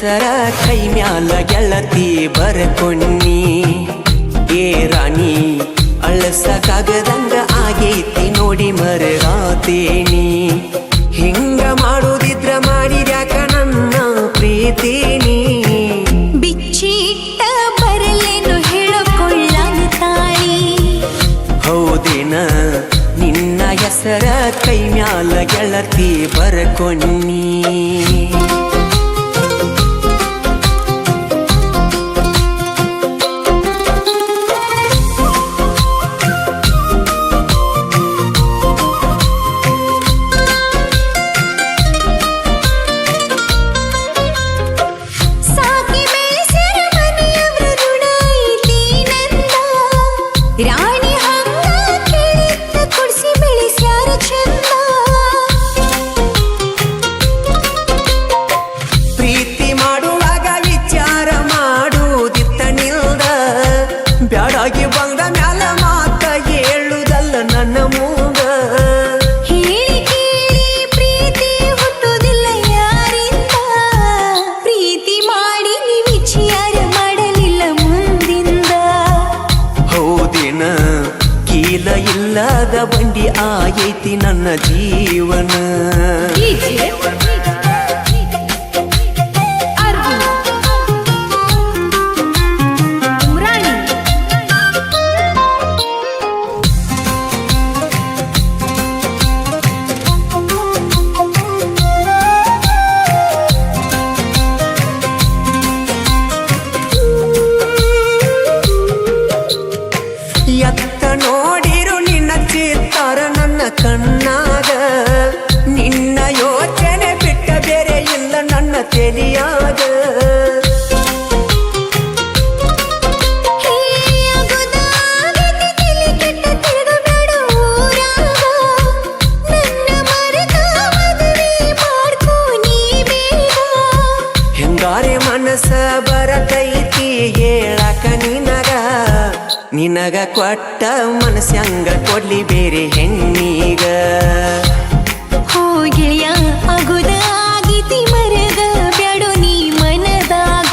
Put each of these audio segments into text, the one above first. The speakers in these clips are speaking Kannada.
ಹೆಸರ ಕೈ ಮ್ಯಾಲ ಗೆಳತಿ ಬರ್ಕೊನ್ನಿ. ಏ ರಾಣಿ ಅಳಸಕ್ಕಾಗದಂಗ ಆಗೈತಿ ನೋಡಿ ಮರಗಾತೇನಿ. ಹಿಂಗ ಮಾಡೋದಿದ್ರ ಮಾಡಿದ್ಯಾಕ ನನ್ನ ಪ್ರೀತಿನಿ. ಬಿಚ್ಚಿಟ್ಟ ಬರಲೇನು ಹೇಳಿಕೊಳ್ಳನ ತಾಳಿ. ಹೌದೇನ ನಿನ್ನ ಹೆಸರ ಕೈ ಮ್ಯಾಲ ಗೆಳತಿ ಬರ್ಕೊನ್ನಿ. ರಾಣಿ ಹಂಗ ಕೇಳಿದ್ದ ಕುಡ್ಸಿ ಬೆಳೆಸ್ಯಾರ ಚಂದ. ಪ್ರೀತಿ ಮಾಡುವಾಗ ವಿಚಾರ ಮಾಡುದಿತ್ತ ನಿಲ್ದ. ಬ್ಯಾಡಾಗಿ ಬಂದ ಮ್ಯಾಲ ಮಾತ ಹೇಳುದಲ್ಲ ನನ್ನ ಮೂಗ. ಹೇಳಿ ಕೇಳಿ ಪ್ರೀತಿ ಹುಟ್ಟುವುದಿಲ್ಲ ಯಾರಿಂದ. ಪ್ರೀತಿ ಮಾಡಿ ನೀ ವಿಚಾರ ಮಾಡಲಿಲ್ಲ ಮುಂದಿಂದ. ಹೌದಿನ ಕೀಲ ಇಲ್ಲದ ಬಂಡಿ ಆಗೈತಿ ನನ್ನ ಜೀವನ. ಎತ್ತ ನೋಡಿರು ನಿನ್ನ ಚಿತ್ತಾರ ನನ್ನ ಕಣ್ಣಾಗ. ನಿನ್ನ ಯೋಚನೆ ಬಿಟ್ಟ ಬೇರೆ ಇಲ್ಲ ನನ್ನ ತೆಲಿಯಾಗ. ಹೆಂಗಾರೆ ಮನಸ್ಸ ಬರತೈತಿ ಹೇಳಕ ನಿನಗ. ನಿನಗ ಕೊಟ್ಟ ಮನಸ್ಸಂಗ ಕೊಡ್ಲಿ ಬೇರೆ ಹೆಣ್ಣಿಗ. ಹೋಗೆಯ ಅಗುದ ಆಗೀತಿ ಮರದ ಬ್ಯಾಡೋ ನೀ ಮನದಾಗ.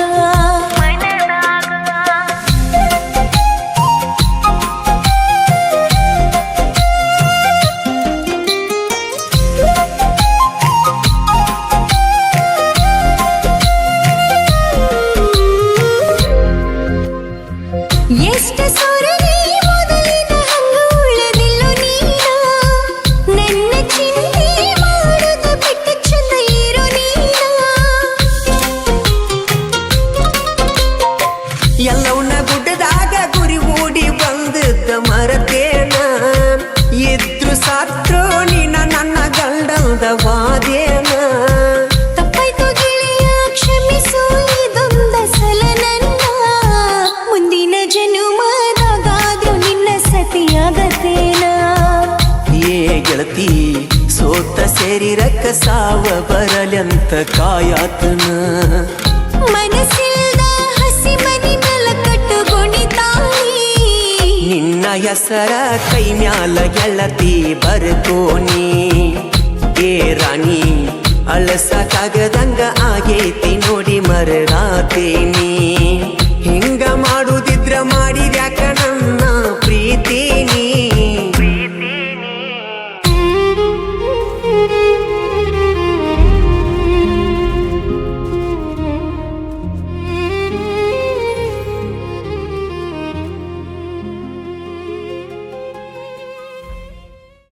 ಎಷ್ಟ ಸೊರಗಿ ಮೊದಲಿನ ಹಂಗ ಉಳದಿಲ್ಲೋ ನೀನ. ನನ್ನ ಚಿಂತೆ ಮಾಡುದ ಬಿಟ್ಟು ಚಂದ ಇರೋ ನೀನ. ಎಲ್ಲವನ್ನ ಗುಡ್ಡದಾಗ ಗುರಿ ಓಡಿ ಬಂದದ್ದ ಮರತೇನ. ಇದ್ರು ಸಾತ್ರು ನೀನ ನನ್ನ ಗಂಡಲ್ದ ವಾದೇನ. ತಪ್ಪಾಯ್ತು ಗೆಳೆಯ ಕ್ಷಮಿಸು ಇದೊಂದ ಸಲ ನನ್ನ. ಮುಂದಿನ ಜನುಮದಾಗಾದ್ರೂ ನಿನ್ನ ಸತಿಯಾಗತೇನ. ಏ ಗೆಳತಿ ಸೋತ ಸೇರಿರಕ್ಕ ಸಾವ ಬರಲೆಂತ ಕಾಯಾತನ. ಮನಸ್ಸಿಲ್ದ ಹಸಿ ಮನಿ ಮೇಲ ಕಟ್ಟುಕೊಂಡಿದ್ದಾಯಿ. ನಿನ್ನ ಹೆಸರ ಕೈ ಮ್ಯಾಲ ಗೆಳತಿ ಬರ್ಕೋನಿ. ಏ ರಾಣಿ ಅಳಸಕ್ಕಾಗದಂಗ ಆಗೈತಿ ನೋಡಿ ಮರಗಾತೇನಿ.